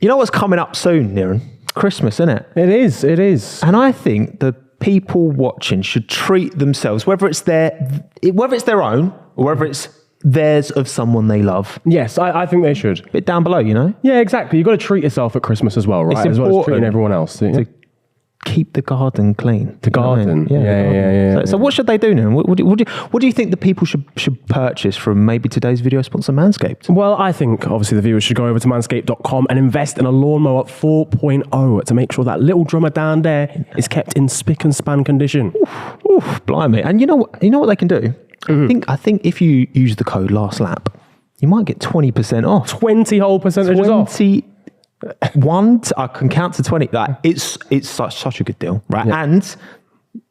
You know what's coming up soon, Niran? Christmas, isn't it? It is. And I think the people watching should treat themselves, whether it's their own or whether it's theirs of someone they love. Yes, I think they should. Bit down below, you know? Yeah, exactly. You've got to treat yourself at Christmas as well, right? It's as well as treating important everyone else. to keep the garden clean. The garden. Yeah. So what should they do now? What do you think the people should purchase from maybe today's video sponsor, Manscaped? Well, I think obviously the viewers should go over to manscaped.com and invest in a lawnmower 4.0 to make sure that little drummer down there is kept in spick and span condition. Oof, blimey. And you know what they can do? I think if you use the code last lap, you might get 20% off. 20 whole percentages off. I can count to 20. Like it's such a good deal, right? Yeah. And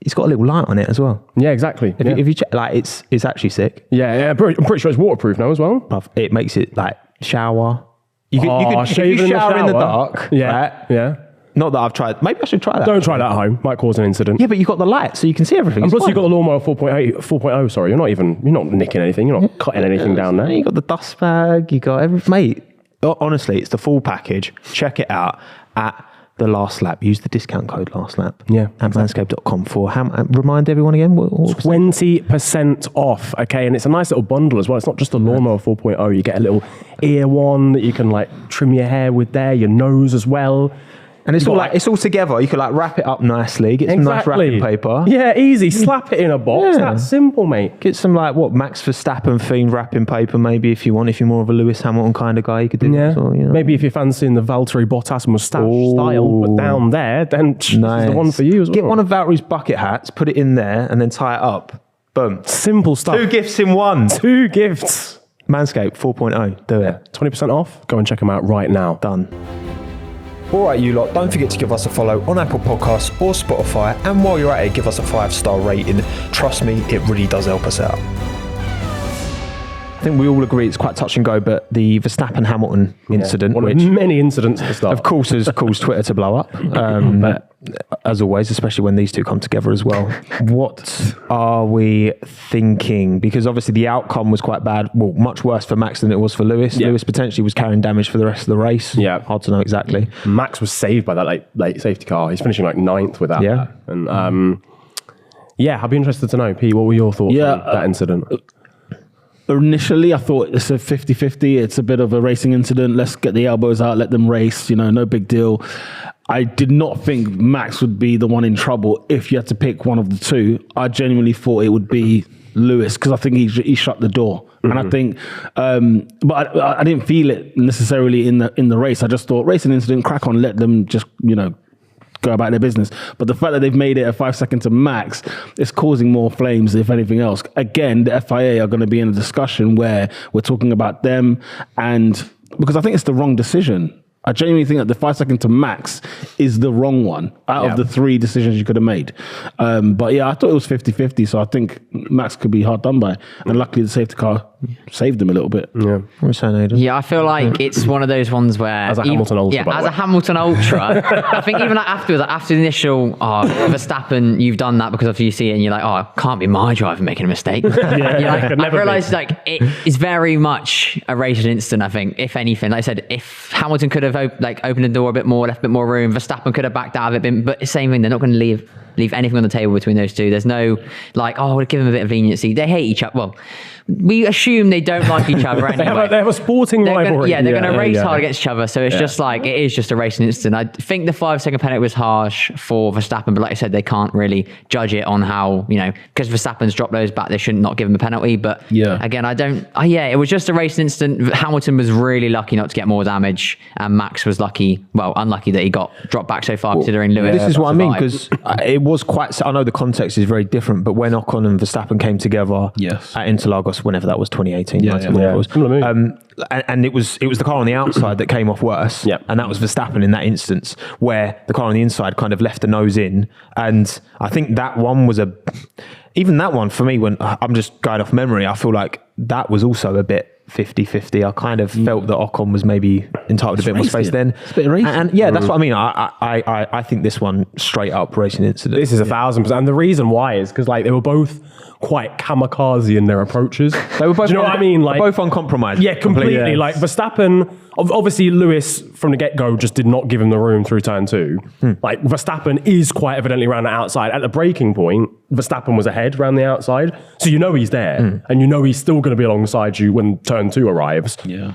it's got a little light on it as well. Yeah, exactly. If you check, like it's actually sick. Yeah. I'm pretty sure it's waterproof now as well. Bruv, it makes it like shower. You could if shave you in the shower in the shower. dark. Yeah, right? yeah. Not that I've tried. Maybe I should try that. Don't try that at home. Might cause an incident. Yeah, but you've got the light, so you can see everything. And plus, you've got the lawnmower 4.0. Sorry, you're not nicking anything. You're not cutting anything down there. You got the dust bag. You got everything, mate. Honestly, it's the full package. Check it out at the last lap. Use the discount code last lap. Yeah, at manscaped.com for remind everyone again. What 20% off. Okay, and it's a nice little bundle as well. It's not just a lawnmower 4.0. You get a little ear one that you can like trim your hair with there, your nose as well. And it's all together. You can like wrap it up nicely. Get some nice wrapping paper. Yeah, easy. Slap it in a box. Yeah. That's simple, mate. Get some like Max Verstappen themed wrapping paper maybe if you want. If you're more of a Lewis Hamilton kind of guy, you could do that. So, you know. Maybe if you're fancying the Valtteri Bottas moustache style, but down there, then this is the one for you as well. Get one of Valtteri's bucket hats, put it in there, and then tie it up. Boom. Simple stuff. 2 gifts in one. 2 gifts. Manscaped 4.0. Do it. 20% off. Go and check them out right now. Done. All right, you lot, don't forget to give us a follow on Apple Podcasts or Spotify. And while you're at it, give us a 5-star rating. Trust me, it really does help us out. I think we all agree it's quite touch and go, but the Verstappen-Hamilton incident, one of many incidents at the start, of course, has caused Twitter to blow up. But as always, especially when these two come together as well. What are we thinking? Because obviously the outcome was quite bad. Well, much worse for Max than it was for Lewis. Yeah. Lewis potentially was carrying damage for the rest of the race. Yeah, hard to know exactly. Max was saved by that late safety car. He's finishing like 9th with that. Yeah, and I'd be interested to know, P, what were your thoughts on that incident? Initially, I thought it's a 50-50. It's a bit of a racing incident. Let's get the elbows out, let them race, no big deal. I did not think Max would be the one in trouble if you had to pick one of the two. I genuinely thought it would be Lewis because I think he shut the door. And I think, but I didn't feel it necessarily in the race. I just thought racing incident, crack on, let them just, go about their business. But the fact that they've made it a 5 second to Max is causing more flames, if anything else. Again, the FIA are going to be in a discussion where we're talking about them, and because I think it's the wrong decision. I genuinely think that the 5 second to Max is the wrong one out of the 3 decisions you could have made. But yeah, I thought it was 50-50, so I think Max could be hard done by. And luckily the safety car saved him a little bit. Yeah. What are you saying, Aidan? Yeah, I feel like it's one of those ones where... As a Hamilton Ultra, a Hamilton Ultra, I think even afterwards, after the initial, Verstappen, you've done that because you see it and you're like, it can't be my driver making a mistake. I realised it is very much a racing incident, I think, if anything. Like I said, if Hamilton could have opened the door a bit more, left a bit more room, Verstappen could have backed out of it, but the same thing, they're not going to leave anything on the table between those two. There's no we'll give them a bit of leniency. They hate each other. Well, we assume they don't like each other anyway. They have a sporting rivalry. They're going to race hard against each other. So it's just it is just a racing incident. I think the 5 second penalty was harsh for Verstappen, but like I said, they can't really judge it on how, because Verstappen's dropped those back, they shouldn't not give him a penalty. But again, it was just a racing incident. Hamilton was really lucky not to get more damage, and Max was unlucky that he got dropped back so far, considering Lewis. This is what I mean, because it was quite, I know the context is very different, but when Ocon and Verstappen came together at Interlagos, whenever that was, 2018, whenever it was, and it was the car on the outside that came off worse, and that was Verstappen in that instance, where the car on the inside kind of left the nose in, and I think that one was even that one for me, when I'm just going off memory, I feel like that was also a bit 50-50. I kind of felt that Ocon was maybe entitled to a bit more space then. It's a bit racing. And that's what I mean. I think this one straight up racing incident. This is 1,000%. And the reason why is because they were both quite kamikaze in their approaches. They were both, do you know what I mean? Both uncompromised. Yeah, completely. Like Verstappen obviously Lewis from the get-go just did not give him the room through turn 2. Like Verstappen is quite evidently around the outside. At the braking point, Verstappen was ahead around the outside. So you know he's there and you know he's still going to be alongside you when turn 2 arrives. Yeah.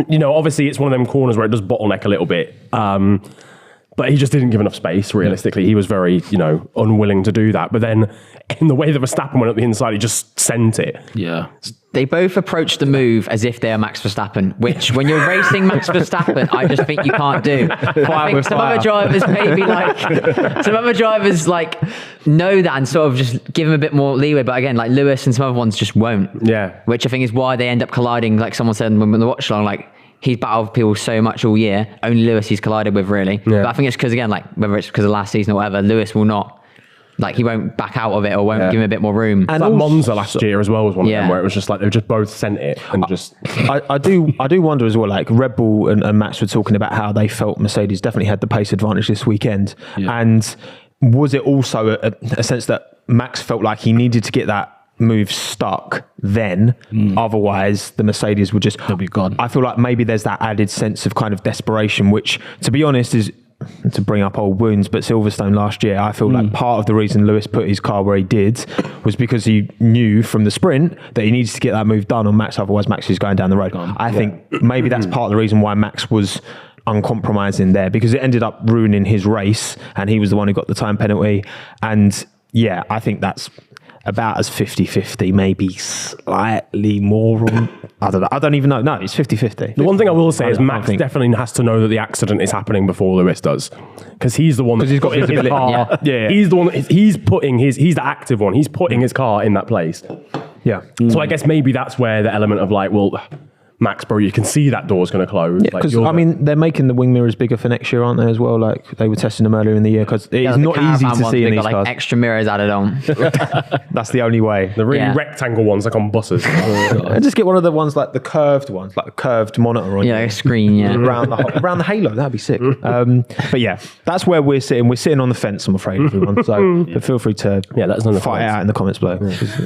You know, obviously it's one of them corners where it does bottleneck a little bit. But he just didn't give enough space, realistically. He was very, unwilling to do that. But then in the way that Verstappen went up the inside, he just sent it. Yeah. They both approached the move as if they are Max Verstappen, which when you're racing Max Verstappen, I just think you can't do. I think some other drivers know that and sort of just give him a bit more leeway. But again, like Lewis and some other ones just won't. Yeah. Which I think is why they end up colliding, like someone said when the watch along, like, he's battled people so much all year. Only Lewis he's collided with, really. Yeah. But I think it's because, again, like whether it's because of last season or whatever, Lewis will not, like he won't back out of it or won't give him a bit more room. And like Monza last year as well was one of them where it was just like they just both sent it and just. I do wonder as well. Like Red Bull and Max were talking about how they felt Mercedes definitely had the pace advantage this weekend, and was it also a sense that Max felt like he needed to get that move stuck then, otherwise the Mercedes would just be gone. I feel like maybe there's that added sense of kind of desperation, which to be honest is, to bring up old wounds, but Silverstone last year, I feel like part of the reason Lewis put his car where he did was because he knew from the sprint that he needs to get that move done on Max, otherwise Max is going down the road. I think maybe that's part of the reason why Max was uncompromising there, because it ended up ruining his race and he was the one who got the time penalty. And yeah, I think that's about as 50-50, maybe slightly more on, I don't even know. No, it's 50-50. The one thing I will say is Max definitely has to know that the accident is happening before Lewis does, because he's the one that's got his car. Yeah. He's the one. He's the active one. He's putting his car in that place. Yeah. So I guess maybe that's where the element of like, well, Max, bro, you can see that door's going to close. Because they're making the wing mirrors bigger for next year, aren't they, as well? Like they were testing them earlier in the year, because it's not easy to see in these cars. Extra mirrors added on. That's the only way. The really rectangle ones, like on buses. And just get one of the ones like the curved ones, like a curved monitor on a screen, around the halo. That'd be sick. But yeah, that's where we're sitting. We're sitting on the fence, I'm afraid, everyone. So but feel free to let us know fight it out in the comments below.